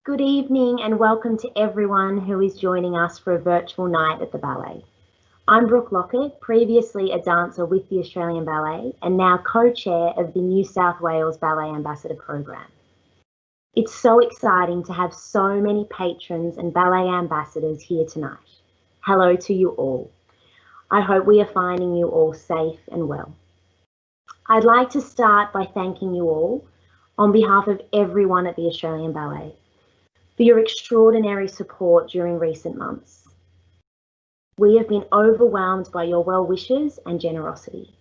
Good evening and welcome to everyone who is joining us for a virtual night at the Ballet. I'm Brooke Lockett, previously a dancer with the Australian Ballet and now co-chair of the New South Wales Ballet Ambassador Program. It's so exciting to have so many patrons and ballet ambassadors here tonight. Hello to you all. I hope we are finding you all safe and well. I'd like to start by thanking you all on behalf of everyone at the Australian Ballet for your extraordinary support during recent months. We have been overwhelmed by your well wishes and generosity.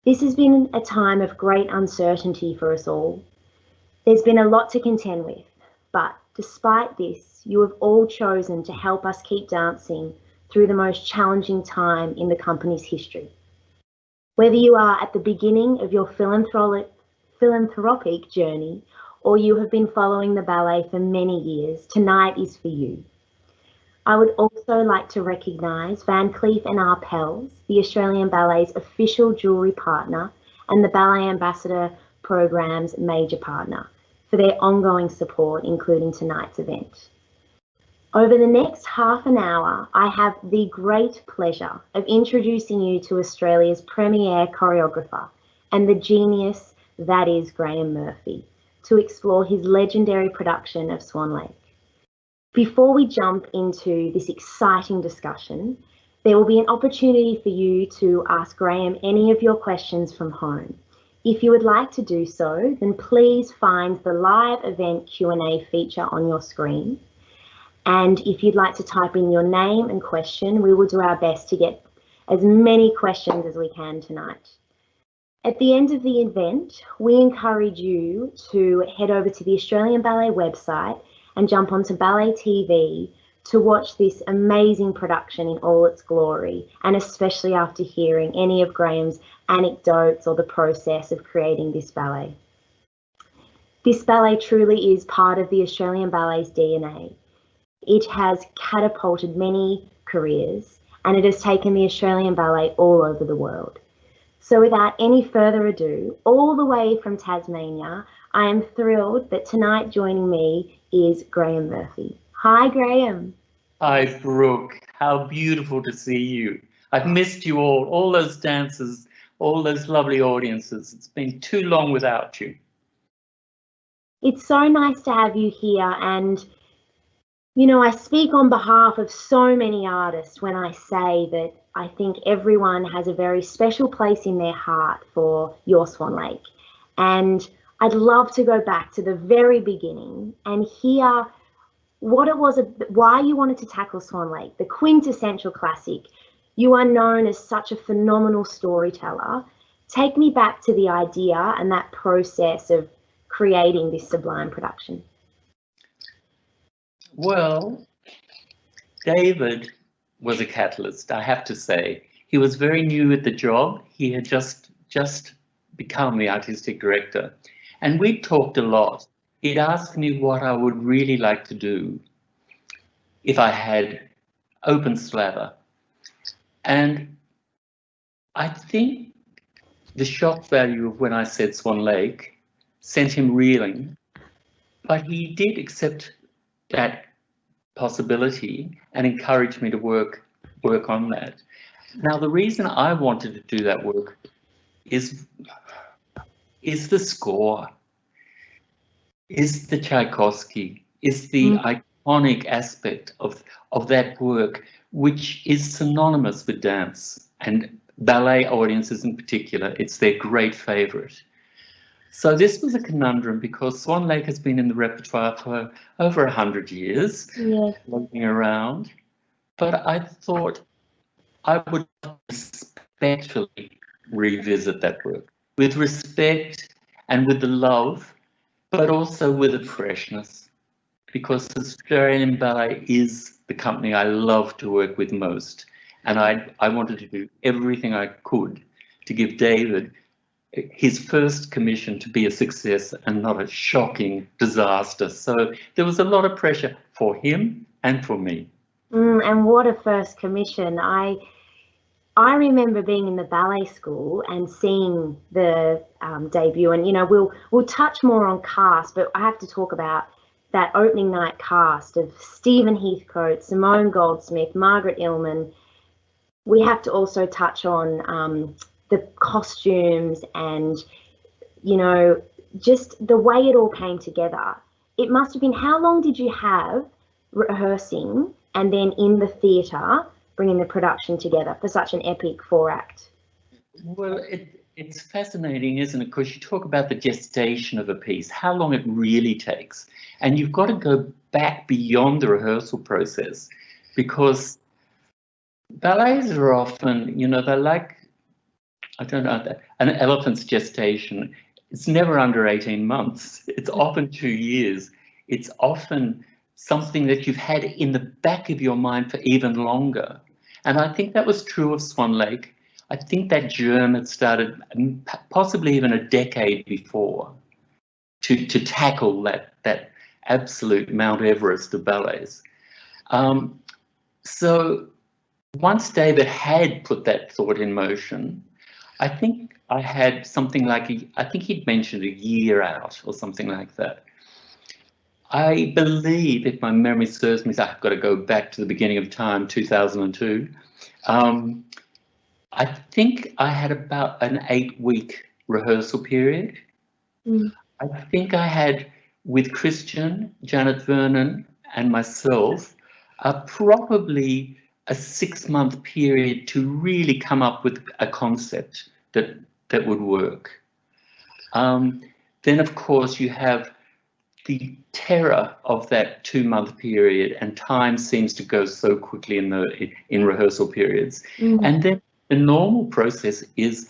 This has been a time of great uncertainty for us all. There's been a lot to contend with, but despite this, you have all chosen to help us keep dancing through the most challenging time in the company's history. Whether you are at the beginning of your philanthropic journey or you have been following the ballet for many years, tonight is for you. I would also like to recognise Van Cleef & Arpels, the Australian Ballet's official jewellery partner and the Ballet Ambassador Program's major partner, for their ongoing support, including tonight's event. Over the next half an hour, I have the great pleasure of introducing you to Australia's premier choreographer and the genius that is Graeme Murphy, to explore his legendary production of Swan Lake. Before we jump into this exciting discussion, there will be an opportunity for you to ask Graeme any of your questions from home. If you would like to do so, then please find the live event Q&A feature on your screen. And if you'd like to type in your name and question, we will do our best to get as many questions as we can tonight. At the end of the event, we encourage you to head over to the Australian Ballet website and jump onto Ballet TV to watch this amazing production in all its glory, and especially after hearing any of Graeme's anecdotes or the process of creating this ballet. This ballet truly is part of the Australian Ballet's DNA. It has catapulted many careers and it has taken the Australian Ballet all over the world. So without any further ado, all the way from Tasmania, I am thrilled that tonight joining me is Graeme Murphy. Hi, Graeme. Hi, Brooke. How beautiful to see you. I've missed you all those dancers, all those lovely audiences. It's been too long without you. It's so nice to have you here. And, you know, I speak on behalf of so many artists when I say that I think everyone has a very special place in their heart for your Swan Lake. And I'd love to go back to the very beginning and hear what it was, why you wanted to tackle Swan Lake, the quintessential classic. You are known as such a phenomenal storyteller. Take me back to the idea and that process of creating this sublime production. Well, David was a catalyst, I have to say. He was very new at the job. He had just become the artistic director. And we talked a lot. He'd asked me what I would really like to do if I had open slather. And I think the shock value of when I said Swan Lake sent him reeling, but he did accept that possibility and encouraged me to work on that. Now, the reason I wanted to do that work is the score, is the Tchaikovsky, is the iconic aspect of that work, which is synonymous with dance and ballet audiences in particular. It's their great favorite. So this was a conundrum because Swan Lake has been in the repertoire for over 100 years, floating around. But I thought I would respectfully revisit that work with respect and with the love, but also with a freshness, because Australian Ballet is the company I love to work with most. And I wanted to do everything I could to give David his first commission to be a success and not a shocking disaster. So there was a lot of pressure for him and for me. And what a first commission. I remember being in the ballet school and seeing the debut, and you know, we'll touch more on cast, but I have to talk about that opening night cast of Stephen Heathcote, Simone Goldsmith, Margaret Illman, we have to also touch on the costumes and, you know, just the way it all came together. It must have been, how long did you have rehearsing and then in the theatre bringing the production together for such an epic 4-act? Well, it's fascinating, isn't it? Because you talk about the gestation of a piece, how long it really takes. And you've got to go back beyond the rehearsal process, because ballets are often, you know, they're like, I don't know, an elephant's gestation. It's never under 18 months. It's often 2 years. It's often something that you've had in the back of your mind for even longer. And I think that was true of Swan Lake. I think that germ had started possibly even a decade before to tackle that absolute Mount Everest of ballets. So once David had put that thought in motion, I think I had something like, I think he'd mentioned a year out or something like that. I believe, if my memory serves me, I've got to go back to the beginning of time, 2002. I think I had about an 8-week rehearsal period. I think I had, with Christian, Janet Vernon and myself, probably a 6-month period to really come up with a concept that would work. Then, of course, you have the terror of that 2-month period, and time seems to go so quickly in rehearsal periods. And then the normal process is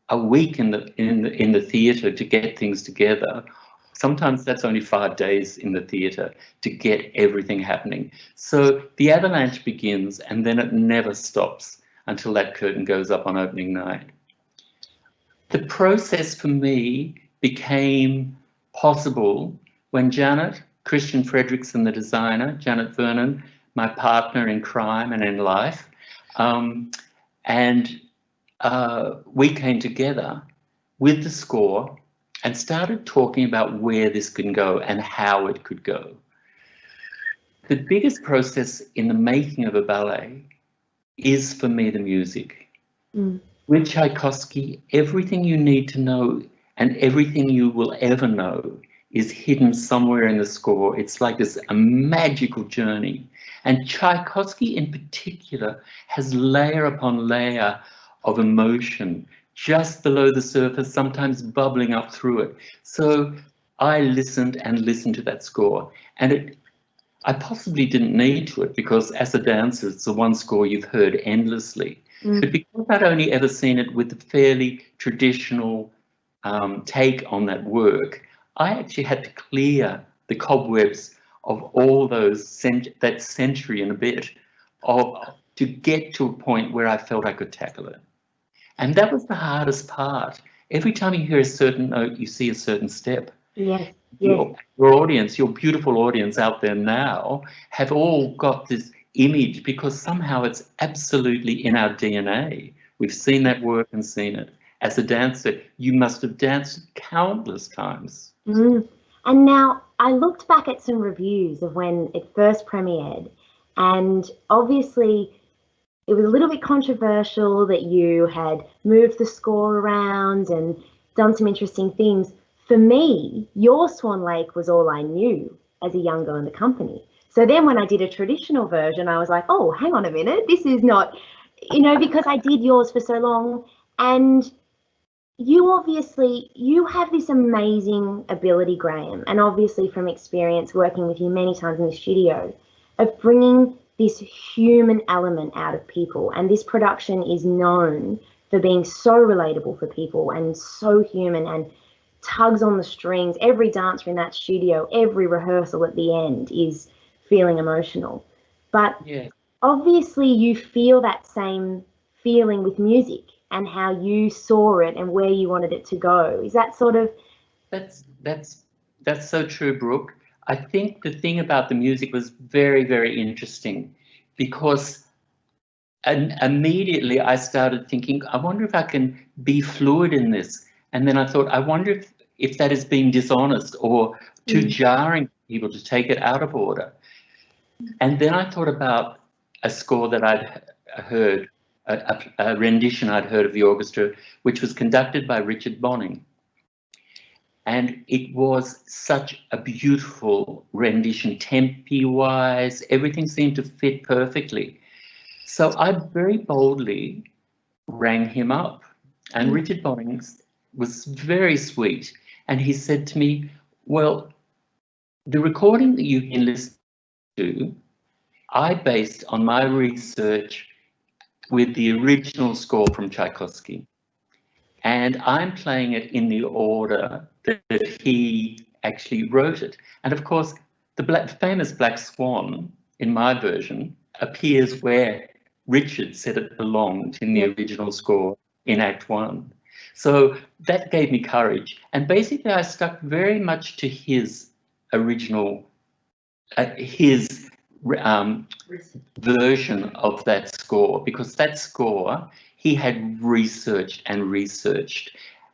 a week in the theatre to get things together. Sometimes that's only 5 days in the theatre to get everything happening. So the avalanche begins, and then it never stops until that curtain goes up on opening night. The process for me became possible when Janet, Christian Fredrickson, the designer, Janet Vernon, my partner in crime and in life, and we came together with the score and started talking about where this could go and how it could go. The biggest process in the making of a ballet is, for me, the music. With Tchaikovsky, everything you need to know and everything you will ever know is hidden somewhere in the score. It's like this a magical journey. And Tchaikovsky in particular has layer upon layer of emotion just below the surface, sometimes bubbling up through it. So I listened and listened to that score, and I possibly didn't need to it, because as a dancer, it's the one score you've heard endlessly. But because I'd only ever seen it with a fairly traditional take on that work, I actually had to clear the cobwebs of all those that century and a bit to get to a point where I felt I could tackle it. And that was the hardest part. Every time you hear a certain note, you see a certain step. Yes. Your audience, your beautiful audience out there now, have all got this image because somehow it's absolutely in our DNA. We've seen that work and seen it. As a dancer, you must have danced countless times. And now I looked back at some reviews of when it first premiered, and obviously it was a little bit controversial that you had moved the score around and done some interesting things. For me, your Swan Lake was all I knew as a young girl in the company. So then when I did a traditional version, I was like, oh, hang on a minute, this is not, you know, because I did yours for so long. And you have this amazing ability, Graeme, and obviously from experience working with you many times in the studio, of bringing this human element out of people. And this production is known for being so relatable for people and so human and tugs on the strings. Every dancer in that studio, every rehearsal at the end is feeling emotional. But obviously you feel that same feeling with music and how you saw it and where you wanted it to go. Is that sort of... That's so true, Brooke. I think the thing about the music was very, very interesting, because immediately I started thinking, I wonder if I can be fluid in this. And then I thought, I wonder if that is being dishonest or too jarring people to take it out of order. And then I thought about a score that I'd heard, a rendition I'd heard of the orchestra, which was conducted by Richard Bonning. And it was such a beautiful rendition, tempi-wise, everything seemed to fit perfectly. So I very boldly rang him up, and Richard Bonning was very sweet. And he said to me, well, the recording that you've been listening to, I based on my research with the original score from Tchaikovsky. And I'm playing it in the order that he actually wrote it. And of course, the famous Black Swan, in my version, appears where Richard said it belonged in the original score in Act 1. So that gave me courage. And basically, I stuck very much to his original, his version of that score, because that score he had researched,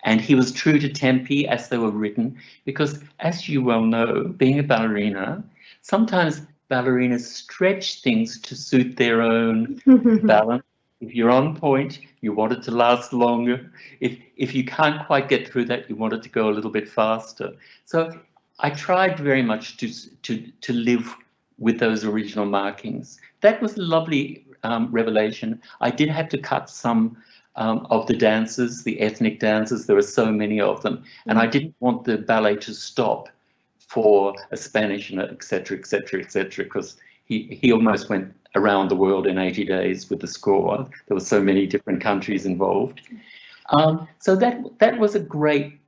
and he was true to tempi as they were written, because as you well know, being a ballerina, sometimes ballerinas stretch things to suit their own balance. If you're on point, you want it to last longer. If you can't quite get through that, you want it to go a little bit faster. So I tried very much to live with those original markings. That was a lovely revelation. I did have to cut some of the dances, the ethnic dances. There were so many of them, and I didn't want the ballet to stop for a Spanish, and et cetera, because he almost went around the world in 80 days with the score. There were so many different countries involved. So that was a great.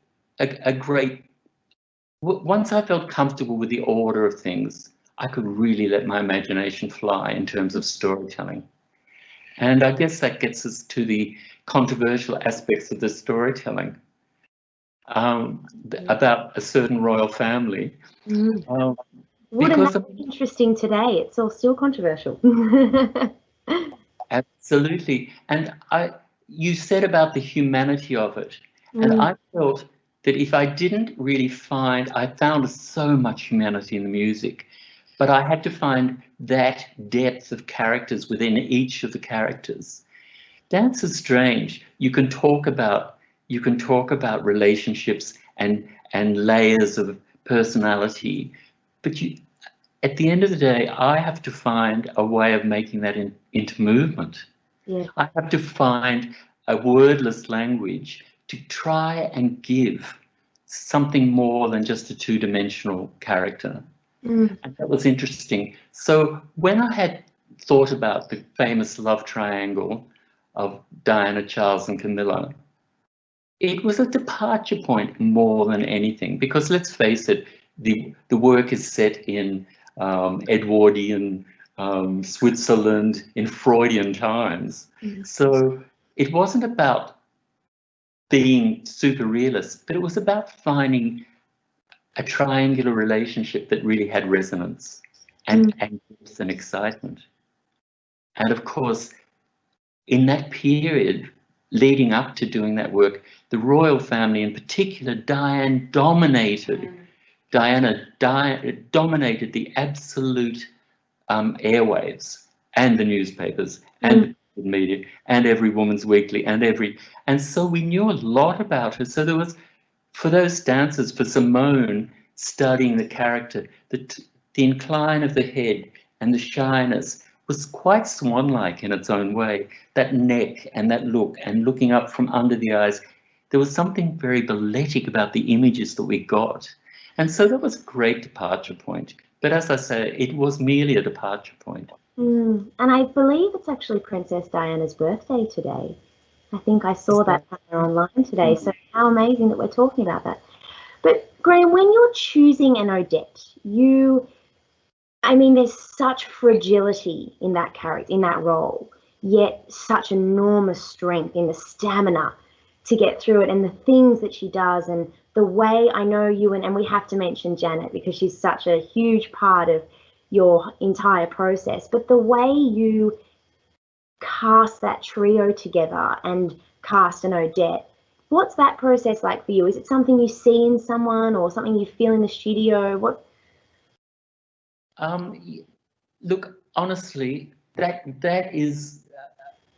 Once I felt comfortable with the order of things, I could really let my imagination fly in terms of storytelling. And I guess that gets us to the controversial aspects of the storytelling about a certain royal family. Wouldn't that be interesting today? It's all still controversial. Absolutely. And you said about the humanity of it. And I felt that if I didn't really I found so much humanity in the music, but I had to find that depth of characters within each of the characters. Dance is strange. You can talk about relationships and layers of personality, but at the end of the day, I have to find a way of making that into movement. Yeah. I have to find a wordless language to try and give something more than just a two-dimensional character. And that was interesting. So when I had thought about the famous love triangle of Diana, Charles and Camilla, it was a departure point more than anything, because let's face it, the work is set in Edwardian Switzerland in Freudian times. So it wasn't about being super realist, but it was about finding a triangular relationship that really had resonance and excitement. And of course, in that period leading up to doing that work, the royal family in particular, Diana dominated the absolute airwaves and the newspapers and the media and every Woman's Weekly and so we knew a lot about her. So there was, for those dancers, for Simone, studying the character, the incline of the head and the shyness was quite swan-like in its own way. That neck and that look and looking up from under the eyes, there was something very balletic about the images that we got. And so that was a great departure point. But as I say, it was merely a departure point. And I believe it's actually Princess Diana's birthday today. I think I saw that online today. So how amazing that we're talking about that. But Graeme, when you're choosing an Odette, there's such fragility in that character, in that role, yet such enormous strength in the stamina to get through it and the things that she does and the way I know you, and we have to mention Janet because she's such a huge part of your entire process, but the way you cast that trio together and cast an Odette, what's that process like for you? Is it something you see in someone or something you feel in the studio? Look, honestly, that is,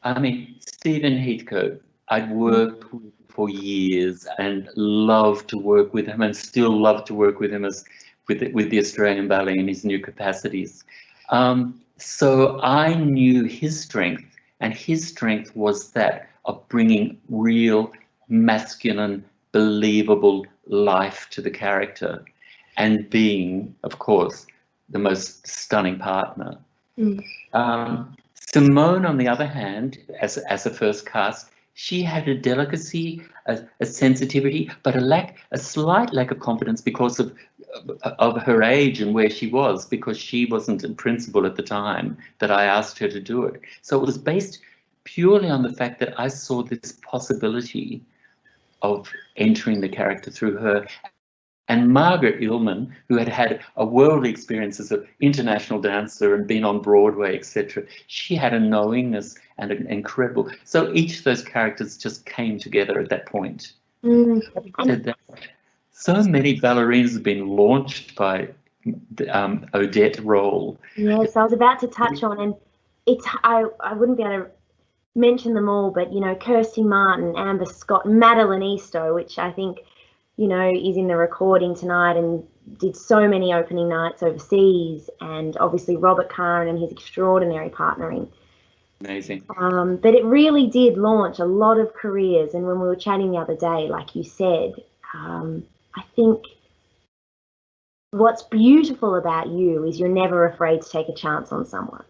I mean, Stephen Heathcote, I'd worked with for years and loved to work with him and still love to work with him as with the Australian Ballet in his new capacities. So I knew his strength, and his strength was that of bringing real masculine, believable life to the character and being, of course, the most stunning partner. Simone, on the other hand, as a first cast, she had a delicacy, a sensitivity, but a slight lack of confidence because of her age and where she was, because she wasn't in principal at the time that I asked her to do it. So it was based purely on the fact that I saw this possibility of entering the character through her. And Margaret Ullman, who had had a worldly experience as an international dancer and been on Broadway, etc., she had a knowingness and an incredible. So each of those characters just came together at that point. And So many ballerinas have been launched by the Odette role. yes, I was about to touch on, and it's I wouldn't be able to mention them all, but you know, Kirsty Martin, Amber Scott, Madeline Eastoe, which I think, you know, is in the recording tonight and did so many opening nights overseas, and obviously Robert Curran and his extraordinary partnering. Amazing. But it really did launch a lot of careers. And when we were chatting the other day, like you said, I think what's beautiful about you is you're never afraid to take a chance on someone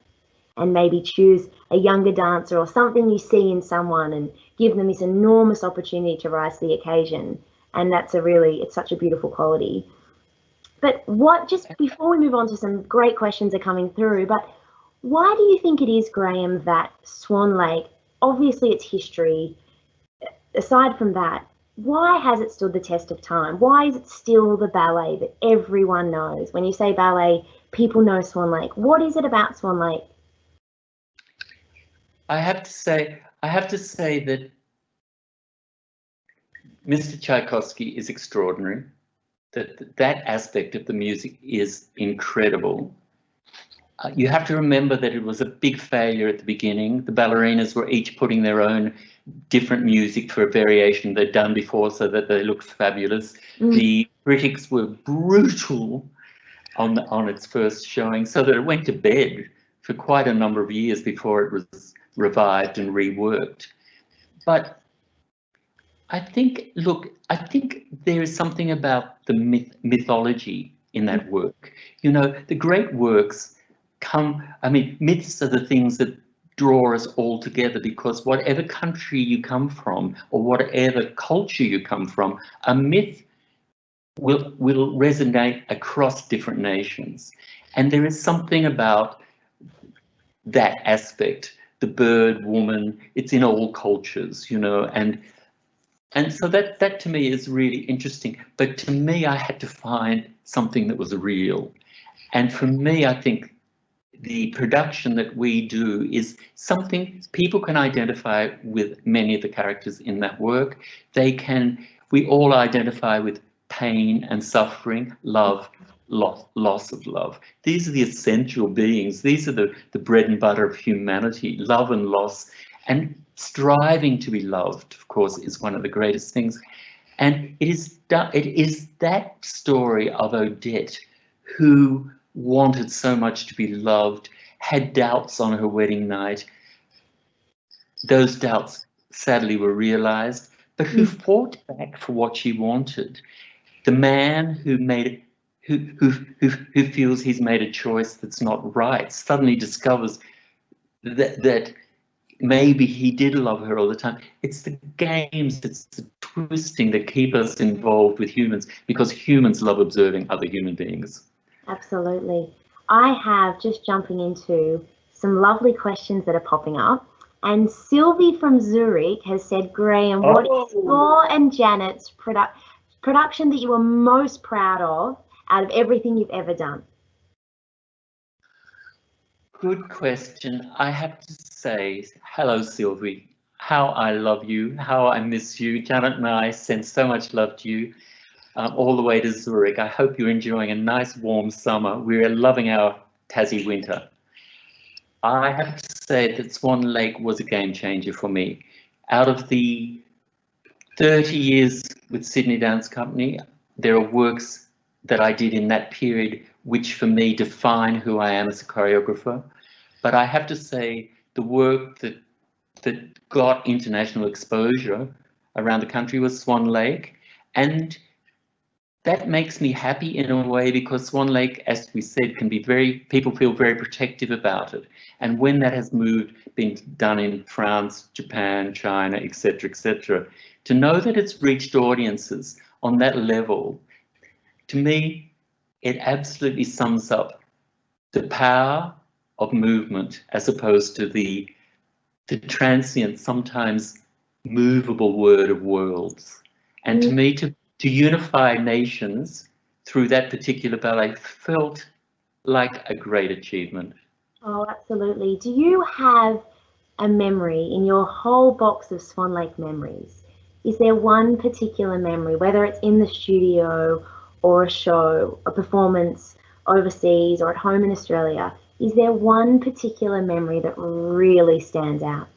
and maybe choose a younger dancer or something you see in someone and give them this enormous opportunity to rise to the occasion. And that's it's such a beautiful quality. But just before we move on to some great questions are coming through, but why do you think it is, Graeme, that Swan Lake, obviously its history, aside from that, why has it stood the test of time? Why is it still the ballet that everyone knows? When you say ballet, people know Swan Lake. What is it about Swan Lake? I have to say that Mr. Tchaikovsky is extraordinary. That aspect of the music is incredible. You have to remember that it was a big failure at the beginning. The ballerinas were each putting their own different music for a variation they'd done before so that they looked fabulous. The critics were brutal on its first showing, so that it went to bed for quite a number of years before it was revived and reworked. But I think there is something about the mythology in that work. You know, the great works myths are the things that draw us all together, because whatever country you come from or whatever culture you come from, a myth will resonate across different nations. And there is something about that aspect, the bird woman, it's in all cultures, you know, and so that to me is really interesting. But to me, I had to find something that was real. And for me, I think the production that we do is something people can identify with. Many of the characters in that work, we all identify with pain and suffering, love, loss of love. These are the essential beings. These are the bread and butter of humanity, love and loss. And striving to be loved, of course, is one of the greatest things. And it is that story of Odette, who wanted so much to be loved, had doubts on her wedding night. Those doubts sadly were realized, but who fought back for what she wanted. The man who feels he's made a choice that's not right suddenly discovers that maybe he did love her all the time. It's the games, it's the twisting that keep us involved with humans, because humans love observing other human beings. Absolutely. I have, just jumping into some lovely questions that are popping up. And Sylvie from Zurich has said, Graeme, what is your and Janet's production that you are most proud of out of everything you've ever done? Good question. I have to say, hello, Sylvie. How I love you, how I miss you. Janet and I send so much love to you. all the way to Zurich. I hope you're enjoying a nice warm summer. We're loving our Tassie winter. I have to say that Swan Lake was a game changer for me. Out of the 30 years with Sydney Dance Company, there are works that I did in that period which for me define who I am as a choreographer. But I have to say the work that got international exposure around the country was Swan Lake, and that makes me happy in a way, because Swan Lake, as we said, can be people feel very protective about it. And when that has been done in France, Japan, China, etc., to know that it's reached audiences on that level, to me, it absolutely sums up the power of movement as opposed to the transient, sometimes movable word of worlds. And to me, to unify nations through that particular ballet felt like a great achievement. Oh, absolutely. Do you have a memory in your whole box of Swan Lake memories? Is there one particular memory, whether it's in the studio or a show, a performance overseas or at home in Australia? Is there one particular memory that really stands out?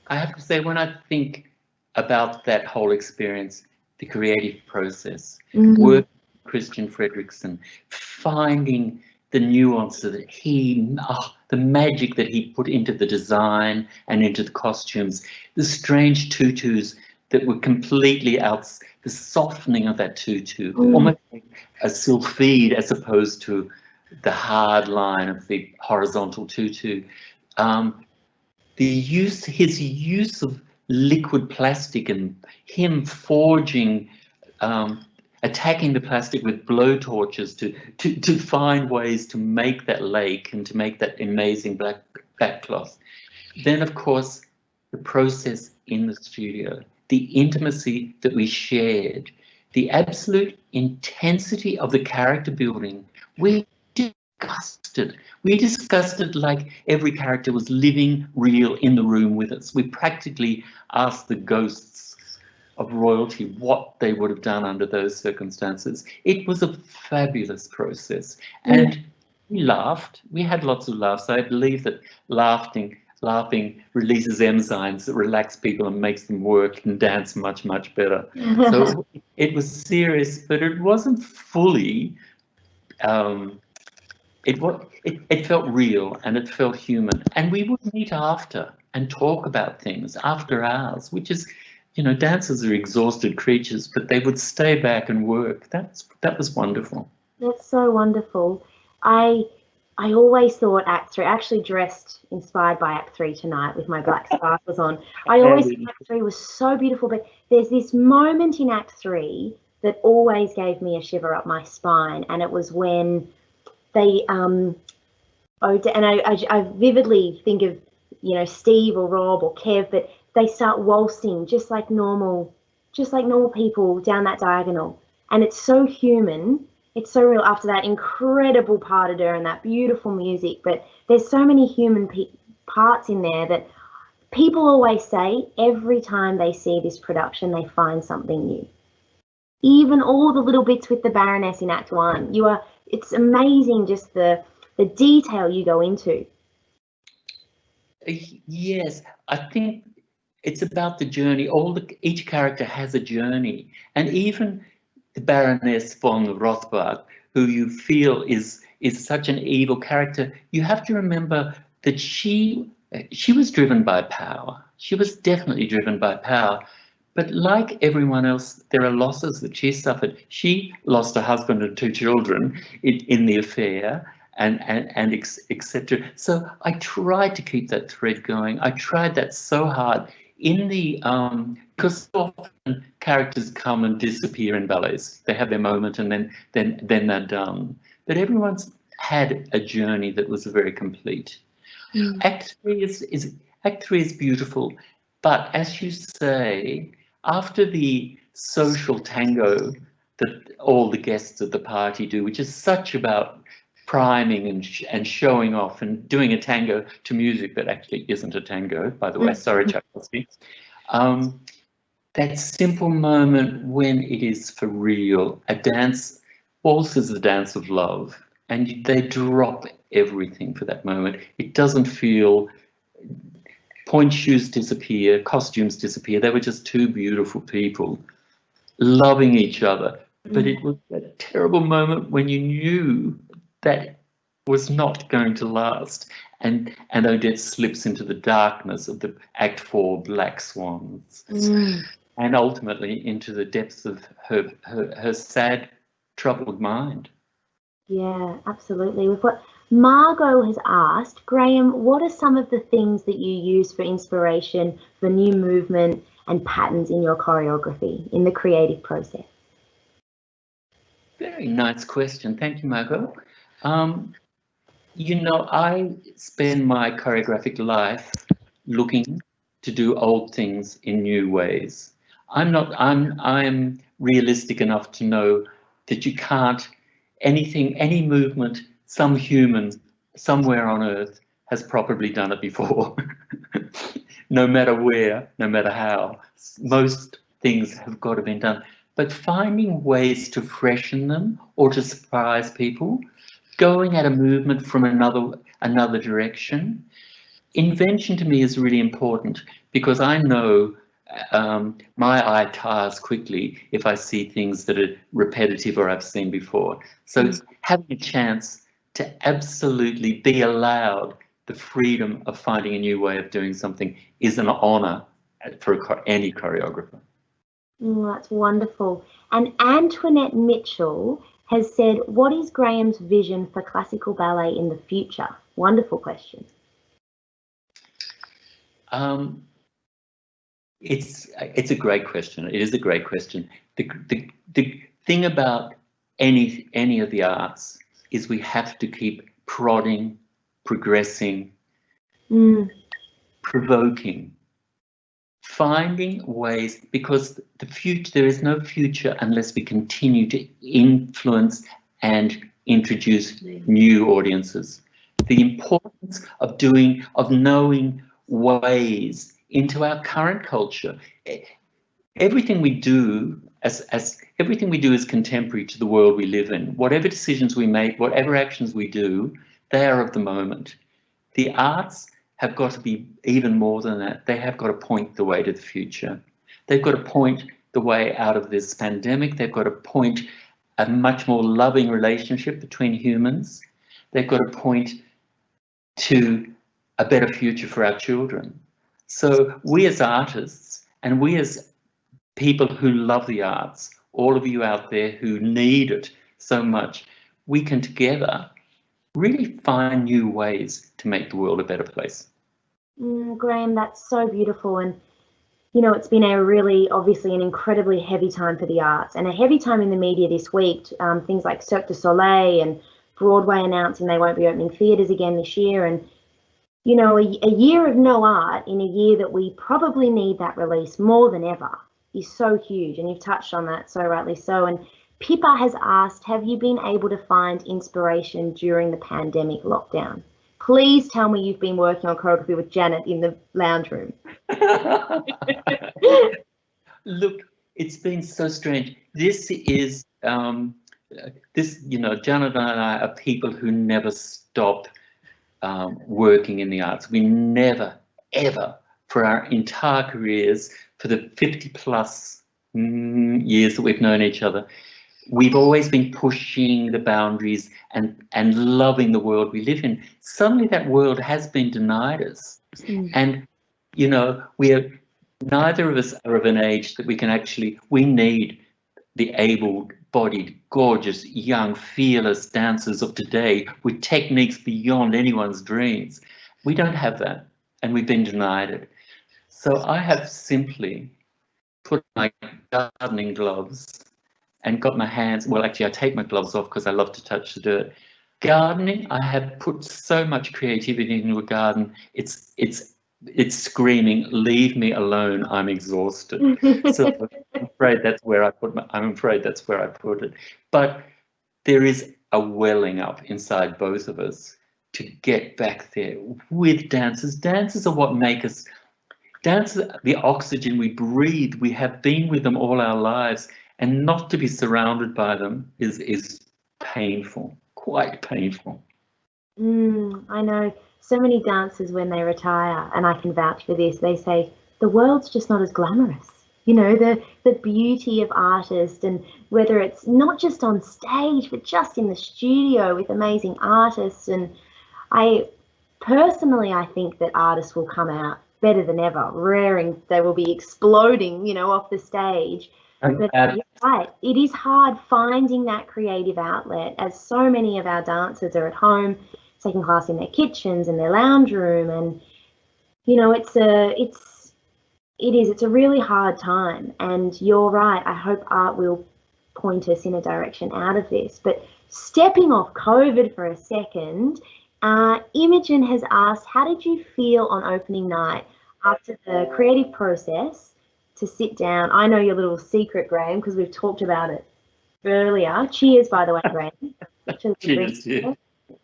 I have to say, when I think about that whole experience, the creative process, working with Christian Fredrickson, finding the nuances that the magic that he put into the design and into the costumes, the strange tutus that were completely out, the softening of that tutu, almost like a sylphide as opposed to the hard line of the horizontal tutu. His use of liquid plastic and him forging, attacking the plastic with blow torches to find ways to make that lake and to make that amazing black backcloth. Then, of course, the process in the studio, the intimacy that we shared, the absolute intensity of the character building. We discussed it like every character was living real in the room with us. We practically asked the ghosts of royalty what they would have done under those circumstances. It was a fabulous process, and we laughed. We had lots of laughs. I believe that laughing releases enzymes that relax people and makes them work and dance much, much better. So it was serious, but it wasn't fully. It felt real and it felt human, and we would meet after and talk about things after hours, which is, dancers are exhausted creatures, but they would stay back and work. That was wonderful. That's so wonderful. I always thought Act 3, I actually dressed inspired by Act 3 tonight with my black sparkles on. I always thought Act 3 was so beautiful, but there's this moment in Act 3 that always gave me a shiver up my spine, and it was when they and I vividly think of Steve or Rob or Kev, but they start waltzing just like normal people down that diagonal, and it's so human, it's so real after that incredible pas de deux and that beautiful music. But there's so many human parts in there that people always say every time they see this production they find something new. Even all the little bits with the Baroness in Act 1, it's amazing just the detail you go into. Yes, I think it's about the journey. Each character has a journey, and even the Baroness von Rothbard, who you feel is such an evil character, you have to remember that she was driven by power. She was definitely driven by power. But like everyone else, there are losses that she suffered. She lost a husband and 2 children in the affair, and etc. So I tried to keep that thread going. I tried that so hard in the because often characters come and disappear in ballets. They have their moment and then they're done. But everyone's had a journey that was very complete. Act 3 is beautiful, but as you say, after the social tango that all the guests at the party do, which is such about priming and showing off and doing a tango to music that actually isn't a tango, by the way, sorry, Tchaikovsky. that simple moment when it is for real. A dance, waltz is the dance of love, and they drop everything for that moment. It doesn't feel, point shoes disappear, costumes disappear. They were just two beautiful people loving each other. But it was that terrible moment when you knew that was not going to last. And Odette slips into the darkness of the Act 4 Black Swans. And ultimately into the depths of her sad, troubled mind. Yeah, absolutely. We've got Margot has asked, Graeme, what are some of the things that you use for inspiration for new movement and patterns in your choreography, in the creative process? Very nice question. Thank you, Margot. You know, I spend my choreographic life looking to do old things in new ways. I'm realistic enough to know that you can't, any movement, some human somewhere on earth has probably done it before. No matter where, no matter how, most things have got to be done. But finding ways to freshen them or to surprise people, going at a movement from another direction. Invention to me is really important because I know my eye tires quickly if I see things that are repetitive or I've seen before. So having a chance to absolutely be allowed the freedom of finding a new way of doing something is an honor for any choreographer. That's wonderful. And Antoinette Mitchell has said, what is Graeme's vision for classical ballet in the future? Wonderful question. It's a great question. It is a great question. The thing about any of the arts is we have to keep prodding, progressing, provoking, finding ways, because the future, there is no future unless we continue to influence and introduce new audiences. The importance of knowing ways into our current culture. Everything we do everything we do is contemporary to the world we live in. Whatever decisions we make, whatever actions we do, they are of the moment. The arts have got to be even more than that. They have got to point the way to the future. They've got to point the way out of this pandemic. They've got to point a much more loving relationship between humans. They've got to point to a better future for our children. So we as artists and we as people who love the arts, all of you out there who need it so much, we can together really find new ways to make the world a better place. Graeme, that's so beautiful. And, you know, it's been obviously an incredibly heavy time for the arts and a heavy time in the media this week. Things like Cirque du Soleil and Broadway announcing they won't be opening theatres again this year. And, you know, a year of no art in a year that we probably need that release more than ever is so huge. And you've touched on that so rightly so. And Pippa has asked, have you been able to find inspiration during the pandemic lockdown? Please tell me you've been working on choreography with Janet in the lounge room. Look, it's been so strange. This is, you know, Janet and I are people who never stop working in the arts. We never, ever, for our entire careers, for the 50 plus years that we've known each other, we've always been pushing the boundaries and loving the world we live in. Suddenly that world has been denied us. And, you know, neither of us are of an age that we need the able-bodied, gorgeous, young, fearless dancers of today with techniques beyond anyone's dreams. We don't have that, and we've been denied it. So I have simply put my gardening gloves and got my hands, well, actually I take my gloves off because I love to touch the dirt. Gardening, I have put so much creativity into a garden. It's screaming, leave me alone, I'm exhausted. So I'm afraid that's where I put it. But there is a welling up inside both of us to get back there with dances. Dances are what make us Dance is the oxygen we breathe. We have been with them all our lives, and not to be surrounded by them is painful, quite painful. I know so many dancers when they retire, and I can vouch for this, they say the world's just not as glamorous. You know, the beauty of artists, and whether it's not just on stage, but just in the studio with amazing artists. And I personally, I think that artists will come out better than ever, raring, they will be exploding, you know, off the stage. But you're right, it is hard finding that creative outlet, as so many of our dancers are at home taking class in their kitchens and their lounge room, and you know, it's a really hard time. And you're right, I hope art will point us in a direction out of this. But stepping off COVID for a second, Imogen has asked, how did you feel on opening night after the creative process to sit down? I know your little secret, Graeme, because we've talked about it earlier. Cheers, by the way, Graeme. Cheers. Yeah.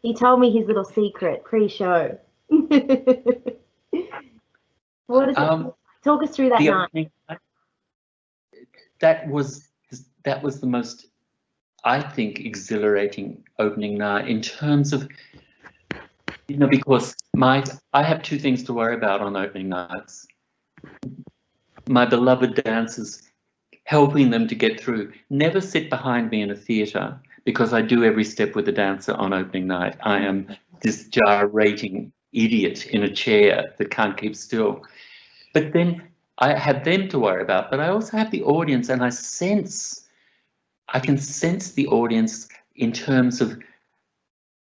He told me his little secret pre-show. What is it? Talk us through that night. That was the most, I think, exhilarating opening night in terms of, you know, because I have two things to worry about on opening nights. My beloved dancers, helping them to get through. Never sit behind me in a theatre, because I do every step with the dancer on opening night. I am this gyrating idiot in a chair that can't keep still. But then I have them to worry about, but I also have the audience, and I can sense the audience in terms of,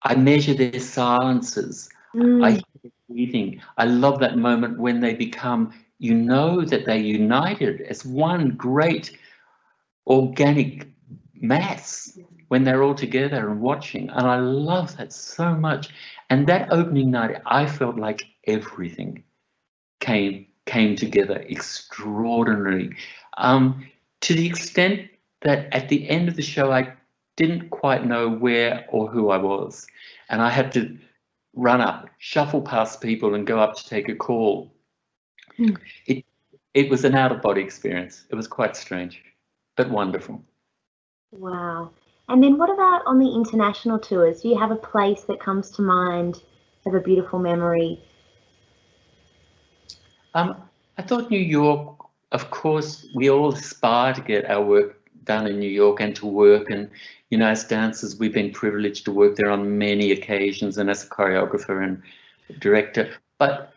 I measure their silences. I hear their breathing. I love that moment when they become, you know, that they're united as one great organic mass when they're all together and watching. And I love that so much. And that opening night, I felt like everything came together extraordinarily, to the extent that at the end of the show I didn't quite know where or who I was, and I had to run up, shuffle past people and go up to take a call. It was an out-of-body experience. It was quite strange, but wonderful. Wow. And then what about on the international tours? Do you have a place that comes to mind of a beautiful memory? I thought New York, of course, we all aspire to get our work done in New York and to work. And, you know, as dancers, we've been privileged to work there on many occasions and as a choreographer and director. But,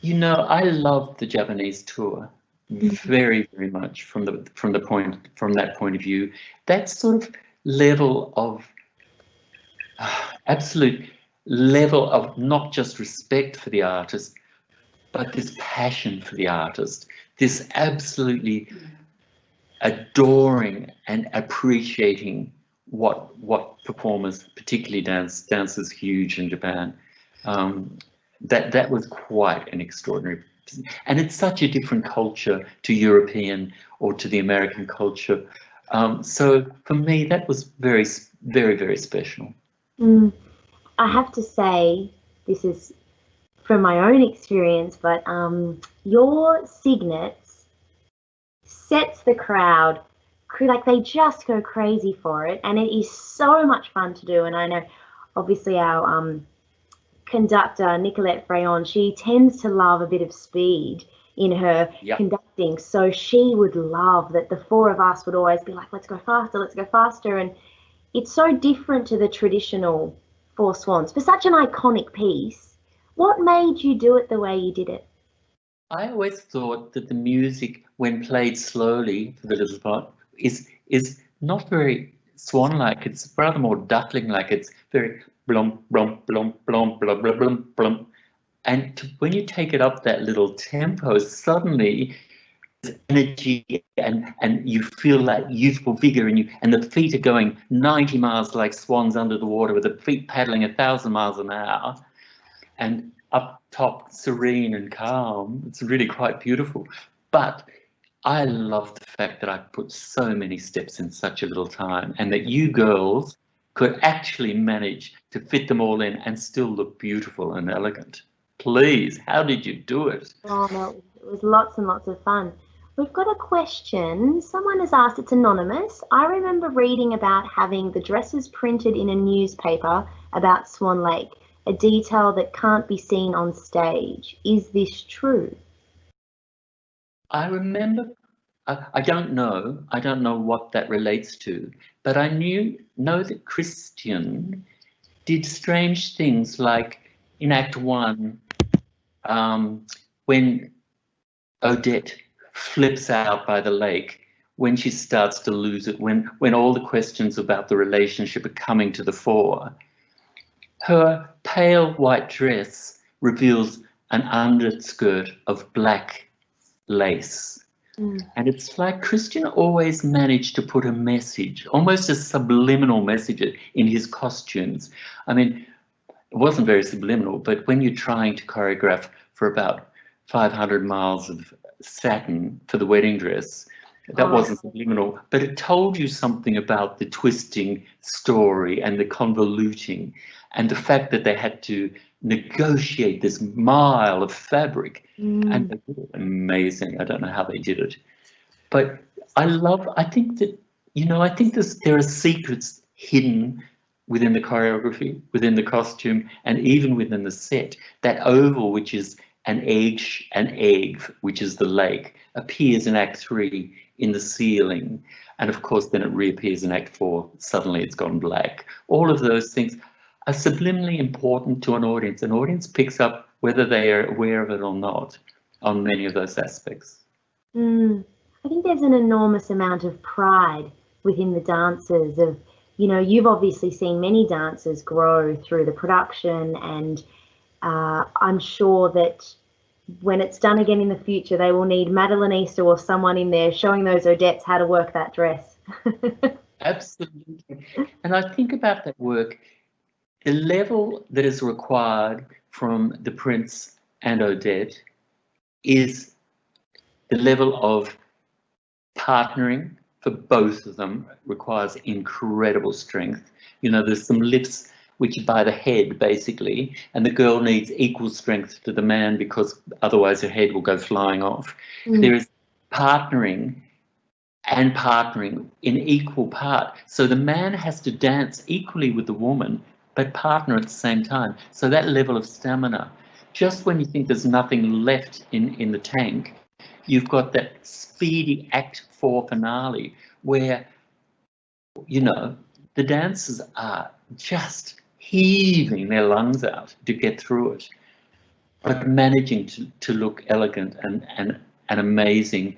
you know, I love the Japanese tour very, very much from that point of view. That sort of level of absolute level of not just respect for the artist, but this passion for the artist, this absolutely adoring and appreciating what performers, particularly dancers, huge in Japan. That was quite an extraordinary, and it's such a different culture to European or to the American culture. So for me, that was very, very, very special. I have to say, this is from my own experience, but your signets sets the crowd, like they just go crazy for it, and it is so much fun to do. And I know obviously our conductor Nicolette Frayon, she tends to love a bit of speed in her conducting, so she would love that. The four of us would always be like, let's go faster, and it's so different to the traditional Four Swans for such an iconic piece. What made you do it the way you did it? I always thought that the music, when played slowly for the little part, is not very swan-like. It's rather more duckling-like. It's very blum blum blum blum blum blum blum blum. And when you take it up that little tempo, suddenly there's energy and you feel that youthful vigor in you, and the feet are going 90 miles like swans under the water, with the feet paddling 1,000 miles an hour, and up top serene and calm. It's really quite beautiful. But I love the fact that I put so many steps in such a little time, and that you girls could actually manage to fit them all in and still look beautiful and elegant. please, how did you do it? Oh no, it was lots and lots of fun. We've got a question. Someone has asked, it's anonymous. I remember reading about having the dresses printed in a newspaper about Swan Lake, a detail that can't be seen on stage. Is this true? I remember, I don't know what that relates to, but I know that Christian did strange things, like in Act 1, when Odette flips out by the lake, when she starts to lose it, when all the questions about the relationship are coming to the fore, her pale white dress reveals an underskirt of black lace. And it's like Christian always managed to put a message, almost a subliminal message, in his costumes. I mean, it wasn't very subliminal, but when you're trying to choreograph for about 500 miles of satin for the wedding dress, that wasn't subliminal, but it told you something about the twisting story and the convoluting and the fact that they had to negotiate this mile of fabric. And they were amazing. I don't know how they did it, but I think that, I think there are secrets hidden within the choreography, within the costume, and even within the set. That oval, which is an egg, which is the lake, appears in Act 3 in the ceiling, and of course then it reappears in Act 4. Suddenly it's gone black. All of those things are subliminally important to an audience. An audience picks up whether they are aware of it or not on many of those aspects. I think there's an enormous amount of pride within the dancers of, you've obviously seen many dancers grow through the production, and I'm sure that when it's done again in the future, they will need Madeline Easter or someone in there showing those Odettes how to work that dress. Absolutely. And I think about that work, the level that is required from the Prince and Odette is the level of partnering for both of them. Requires incredible strength. There's some lifts which are by the head, basically, and the girl needs equal strength to the man, because otherwise her head will go flying off. There is partnering and partnering in equal part. So the man has to dance equally with the woman, but partner at the same time. So that level of stamina, just when you think there's nothing left in the tank, you've got that speedy Act 4 finale where, the dancers are just heaving their lungs out to get through it, but managing to look elegant and amazing.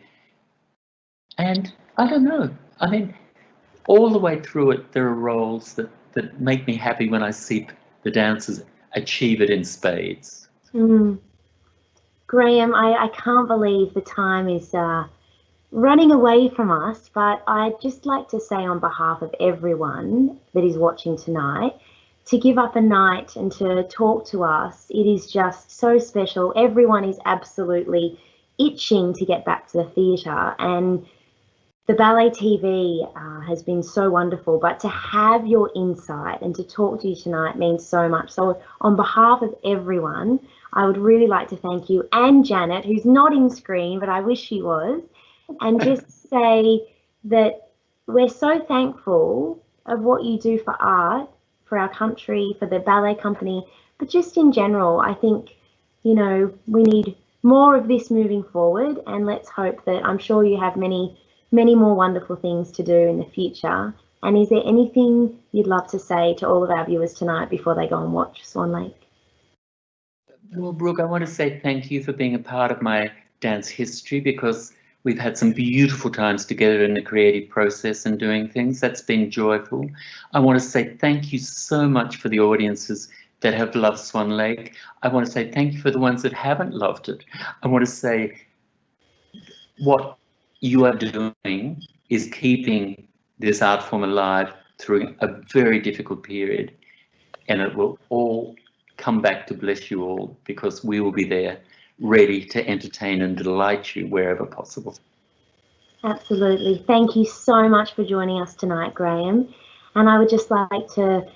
And I don't know, I mean, all the way through it, there are roles that make me happy when I see the dancers achieve it in spades. Graeme, I can't believe the time is running away from us, but I'd just like to say on behalf of everyone that is watching tonight, to give up a night and to talk to us, it is just so special. Everyone is absolutely itching to get back to the theatre, and the Ballet TV has been so wonderful, but to have your insight and to talk to you tonight means so much. So on behalf of everyone, I would really like to thank you, and Janet, who's not in screen, but I wish she was, and just say that we're so thankful of what you do for art, for our country, for the ballet company, but just in general. I think, we need more of this moving forward, and let's hope that, I'm sure you have many more wonderful things to do in the future. And is there anything you'd love to say to all of our viewers tonight before they go and watch Swan Lake? Well, Brooke, I want to say thank you for being a part of my dance history, because we've had some beautiful times together in the creative process and doing things. That's been joyful. I want to say thank you so much for the audiences that have loved Swan Lake. I want to say thank you for the ones that haven't loved it. I want to say what you are doing is keeping this art form alive through a very difficult period, and it will all come back to bless you all, because we will be there ready to entertain and delight you wherever possible. Absolutely. Thank you so much for joining us tonight, Graeme. And I would just like to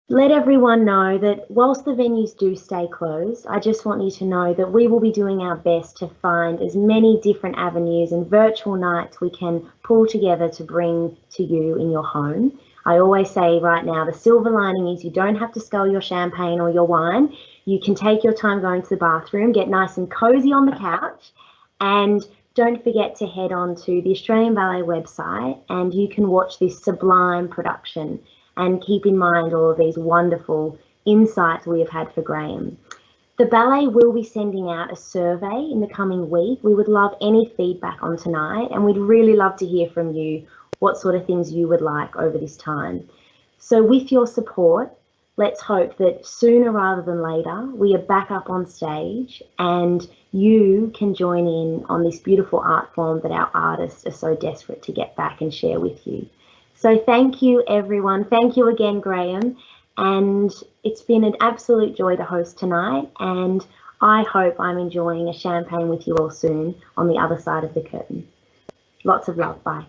let everyone know that whilst the venues do stay closed, I just want you to know that we will be doing our best to find as many different avenues and virtual nights we can pull together to bring to you in your home. I always say right now, the silver lining is you don't have to scull your champagne or your wine. You can take your time going to the bathroom, get nice and cozy on the couch, and don't forget to head on to the Australian Ballet website and you can watch this sublime production. And keep in mind all of these wonderful insights we have had for Graeme. The ballet will be sending out a survey in the coming week. We would love any feedback on tonight, and we'd really love to hear from you what sort of things you would like over this time. So with your support, let's hope that sooner rather than later, we are back up on stage and you can join in on this beautiful art form that our artists are so desperate to get back and share with you. So thank you, everyone. Thank you again, Graeme. And it's been an absolute joy to host tonight. And I hope I'm enjoying a champagne with you all soon on the other side of the curtain. Lots of love. Bye.